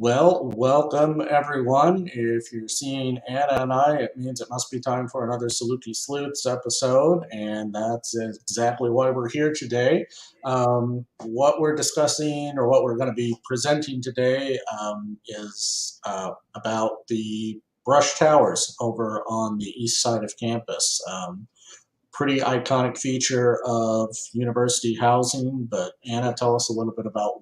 Well, welcome everyone. If you're seeing Anna and I, it means it must be time for another Saluki Sleuths episode, and that's exactly why we're here today. What we're discussing, or what we're going to be presenting today, is about the brush towers over on the east side of campus. Pretty iconic feature of university housing. But Anna, tell us a little bit about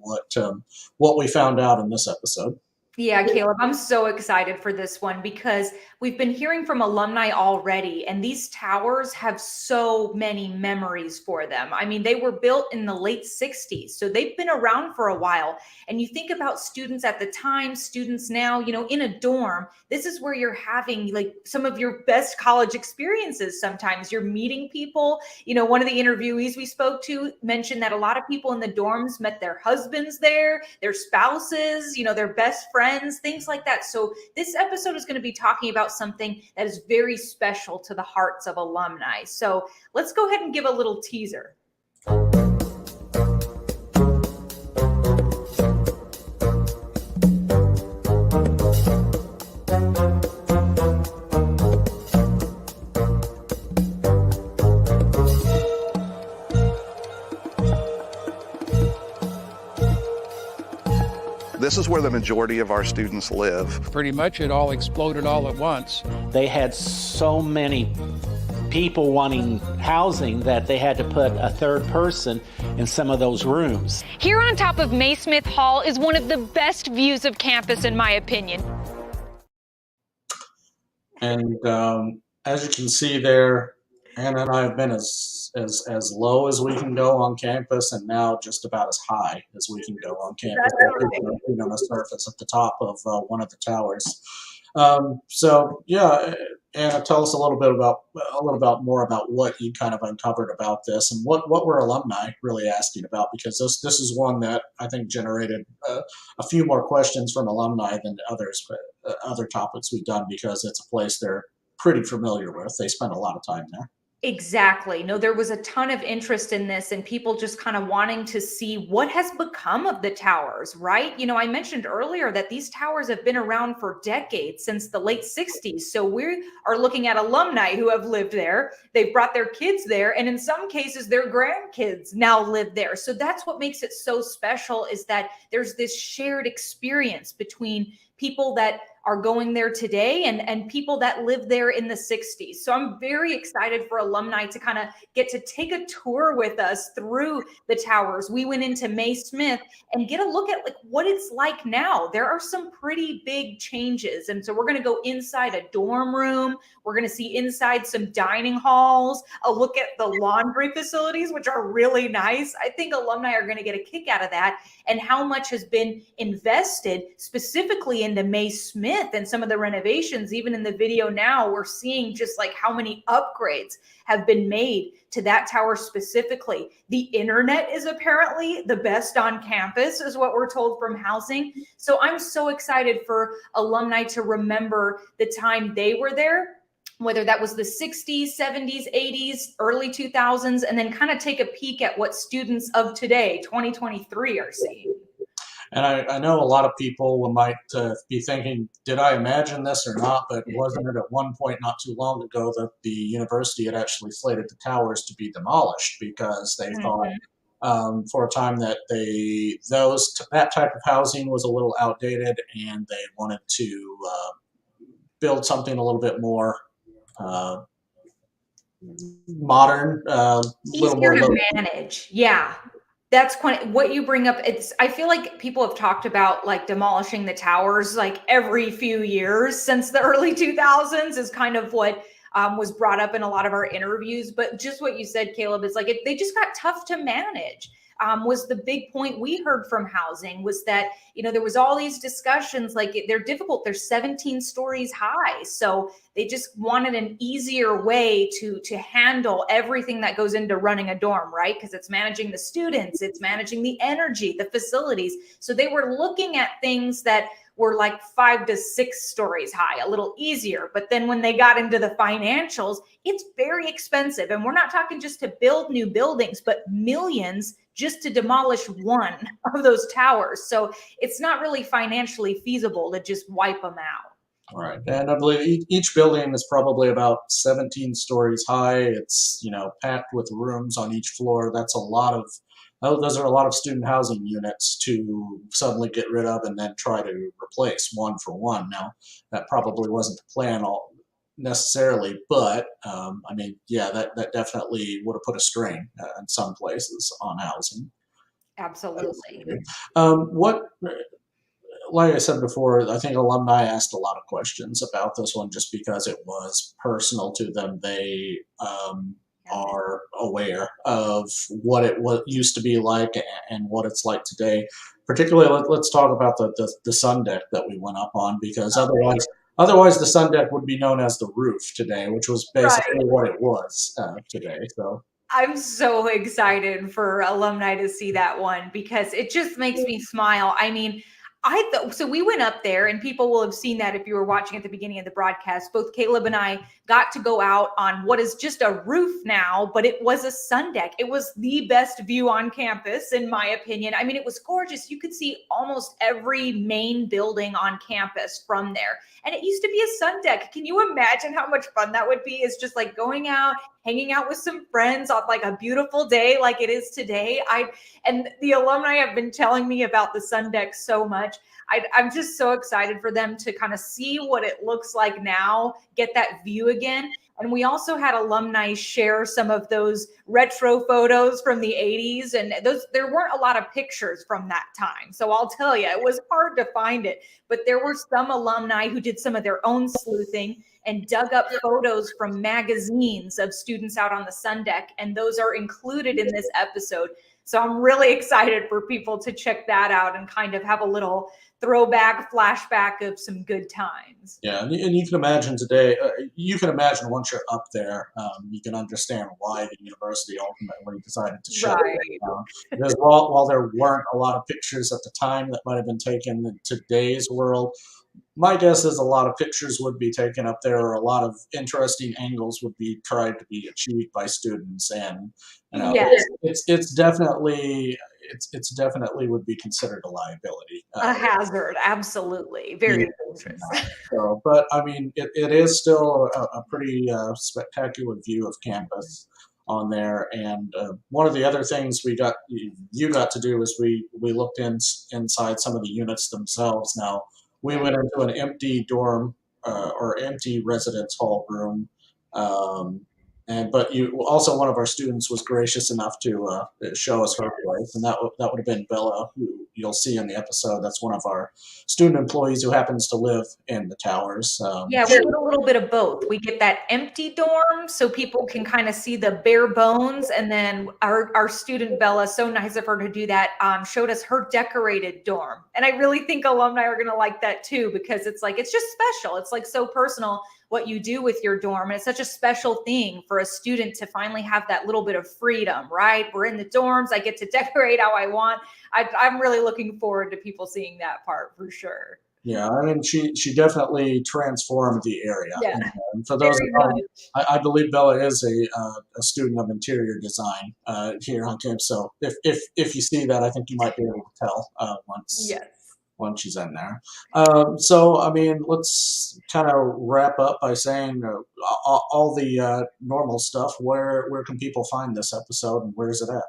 what we found out in this episode. Yeah, Caleb, I'm so excited for this one because we've been hearing from alumni already, and these towers have so many memories for them. I mean, they were built in the late 60s, so they've been around for a while. And you think about students at the time, students now, in a dorm, this is where you're having like some of your best college experiences. Sometimes you're meeting people. One of the interviewees we spoke to mentioned that a lot of people in the dorms met their husbands there, their spouses, their best friends, things like that. So this episode is going to be talking about something that is very special to the hearts of alumni. So let's go ahead and give a little teaser. This is where the majority of our students live. Pretty much it all exploded all at once. They had so many people wanting housing that they had to put a third person in some of those rooms. Here on top of May Smith Hall is one of the best views of campus, in my opinion. And as you can see there, Anna and I have been as low as we can go on campus, and now just about as high as we can go on campus. On the surface at the top of one of the towers. So yeah, Anna, tell us a little bit more about what you kind of uncovered about this, and what were alumni really asking about, because this is one that I think generated a few more questions from alumni than other topics we've done, because it's a place they're pretty familiar with. They spend a lot of time there. Exactly. No, there was a ton of interest in this, and people just kind of wanting to see what has become of the towers, right? I mentioned earlier that these towers have been around for decades, since the late 60s. So we are looking at alumni who have lived there. They've brought their kids there, and in some cases, their grandkids now live there. So that's what makes it so special, is that there's this shared experience between people that are going there today and people that lived there in the 60s. So I'm very excited for alumni to kind of get to take a tour with us through the towers. We went into May Smith and get a look at what it's like now. There are some pretty big changes. And so we're going to go inside a dorm room. We're going to see inside some dining halls, a look at the laundry facilities, which are really nice. I think alumni are going to get a kick out of that, and how much has been invested specifically into May Smith and some of the renovations. Even in the video now, we're seeing just how many upgrades have been made to that tower specifically. The internet is apparently the best on campus, is what we're told from housing. So I'm so excited for alumni to remember the time they were there, whether that was the 60s, 70s, 80s, early 2000s, and then kind of take a peek at what students of today, 2023, are seeing. And I know a lot of people might be thinking, did I imagine this or not? But wasn't it at one point not too long ago that the university had actually slated the towers to be demolished, because they thought for a time that that type of housing was a little outdated, and they wanted to build something a little bit more modern, easier to manage. Yeah. That's what you bring up. I feel like people have talked about demolishing the towers every few years since the early 2000s, is kind of what was brought up in a lot of our interviews. But just what you said, Caleb, is they just got tough to manage. Was the big point we heard from housing, was that, there was all these discussions, they're difficult. They're 17 stories high. So they just wanted an easier way to handle everything that goes into running a dorm, right? Because it's managing the students, it's managing the energy, the facilities. So they were looking at things that were 5 to 6 stories high, a little easier. But then when they got into the financials, it's very expensive. And we're not talking just to build new buildings, but millions just to demolish one of those towers. So it's not really financially feasible to just wipe them out. Right. And I believe each building is probably about 17 stories high. It's, packed with rooms on each floor. Those are a lot of student housing units to suddenly get rid of and then try to replace one for one. Now, that probably wasn't the plan necessarily, but that definitely would have put a strain in some places on housing. Absolutely. What Like I said before, I think alumni asked a lot of questions about this one just because it was personal to them. They are aware of what used to be like and what it's like today. Particularly, let's talk about the sun deck that we went up on, because otherwise the sun deck would be known as the roof today, which was basically what it was today. So. I'm so excited for alumni to see that one because it just makes me smile. I mean, so we went up there, and people will have seen that if you were watching at the beginning of the broadcast. Both Caleb and I got to go out on what is just a roof now, but it was a sun deck. It was the best view on campus, in my opinion. I mean, it was gorgeous. You could see almost every main building on campus from there. And it used to be a sun deck. Can you imagine how much fun that would be? It's just like going out, hanging out with some friends on like a beautiful day like it is today. And the alumni have been telling me about the sun deck so much. I'm just so excited for them to kind of see what it looks like now, get that view again. And we also had alumni share some of those retro photos from the 80s. And there weren't a lot of pictures from that time. So I'll tell you, it was hard to find it. But there were some alumni who did some of their own sleuthing and dug up photos from magazines of students out on the sun deck. And those are included in this episode. So I'm really excited for people to check that out and kind of have a little throwback, flashback of some good times. Yeah, and you can imagine today, once you're up there, you can understand why the university ultimately decided to shut it down. Because while there weren't a lot of pictures at the time that might have been taken in today's world, my guess is a lot of pictures would be taken up there, or a lot of interesting angles would be tried to be achieved by students, and it's definitely would be spectacular liability. A hazard, absolutely, very dangerous. So, but I mean, it is still a pretty spectacular view of campus on there. And one of the other things you got to do is we looked inside some of the units themselves. Now, we went into an empty dorm or empty residence hall room. But one of our students was gracious enough to show us her place, and that would have been Bella, who you'll see in the episode. That's one of our student employees who happens to live in the towers. We get a little bit of both. We get that empty dorm so people can kind of see the bare bones, and then our student Bella, so nice of her to do that, showed us her decorated dorm. And I really think alumni are going to like that too, because it's just special. It's like so personal what you do with your dorm. And it's such a special thing for a student to finally have that little bit of freedom, right? We're in the dorms. I get to decorate how I want. I'm really looking forward to people seeing that part for sure. Yeah, I mean, she definitely transformed the area. Yeah, and for those who don't, I believe Bella is a student of interior design here on campus. So if you see that, I think you might be able to tell once she's in there. So, I mean, let's kind of wrap up by saying all the normal stuff. Where can people find this episode, and where is it at?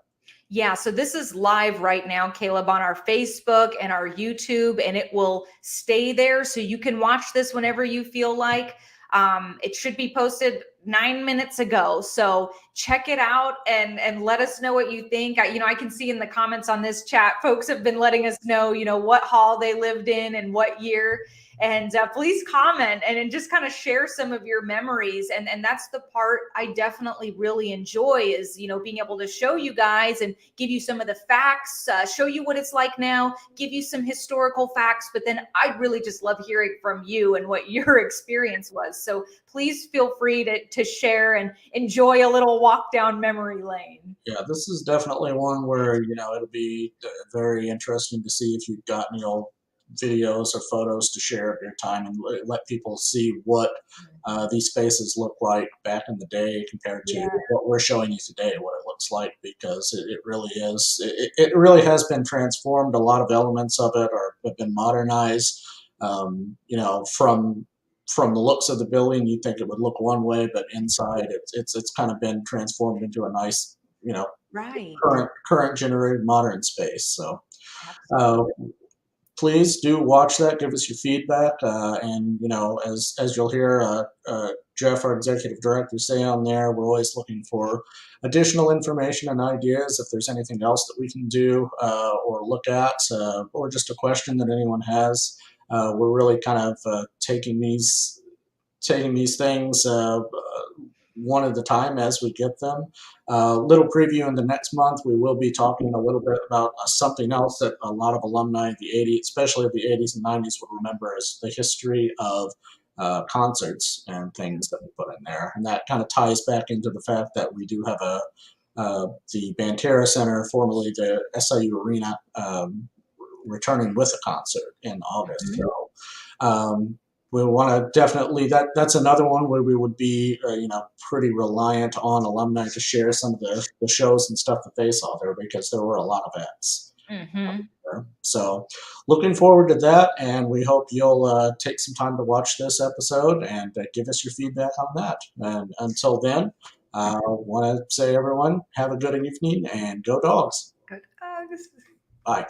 Yeah, so this is live right now, Caleb, on our Facebook and our YouTube, and it will stay there. So you can watch this whenever you feel like. It should be posted 9 minutes ago. So check it out and let us know what you think. I can see in the comments on this chat, folks have been letting us know, what hall they lived in and what year. And please comment and just kind of share some of your memories. And that's the part I definitely really enjoy is, being able to show you guys and give you some of the facts, show you what it's like now, give you some historical facts. But then I really just love hearing from you and what your experience was. So please feel free to share and enjoy a little walk down memory lane. Yeah, this is definitely one where, it'll be very interesting to see if you've got any old videos or photos to share at your time and let people see what these spaces look like back in the day compared to what we're showing you today, what it looks like, because it really is, it really has been transformed. A lot of elements of it have been modernized. You know, from the looks of the building, you'd think it would look one way, but inside it's kind of been transformed into a nice, you know, current generated modern space. So please do watch that, give us your feedback, and you know, as you'll hear Jeff, our executive director, say on there, we're always looking for additional information and ideas. If there's anything else that we can do or look at, or just a question that anyone has, we're really kind of taking these things one at a time as we get them. Little preview in the next month, we will be talking a little bit about something else that a lot of alumni of the 80s, especially of the 80s and 90s, would remember as the history of concerts and things that we put in there. And that kind of ties back into the fact that we do have the Banterra Center, formerly the SIU Arena, returning with a concert in August. So we want to definitely, that's another one where we would be, you know, pretty reliant on alumni to share some of the shows and stuff that they saw there, because there were a lot of acts. So looking forward to that, and we hope you'll take some time to watch this episode and give us your feedback on that. And until then, I want to say, everyone, have a good evening and go Dogs. Good dogs. Bye.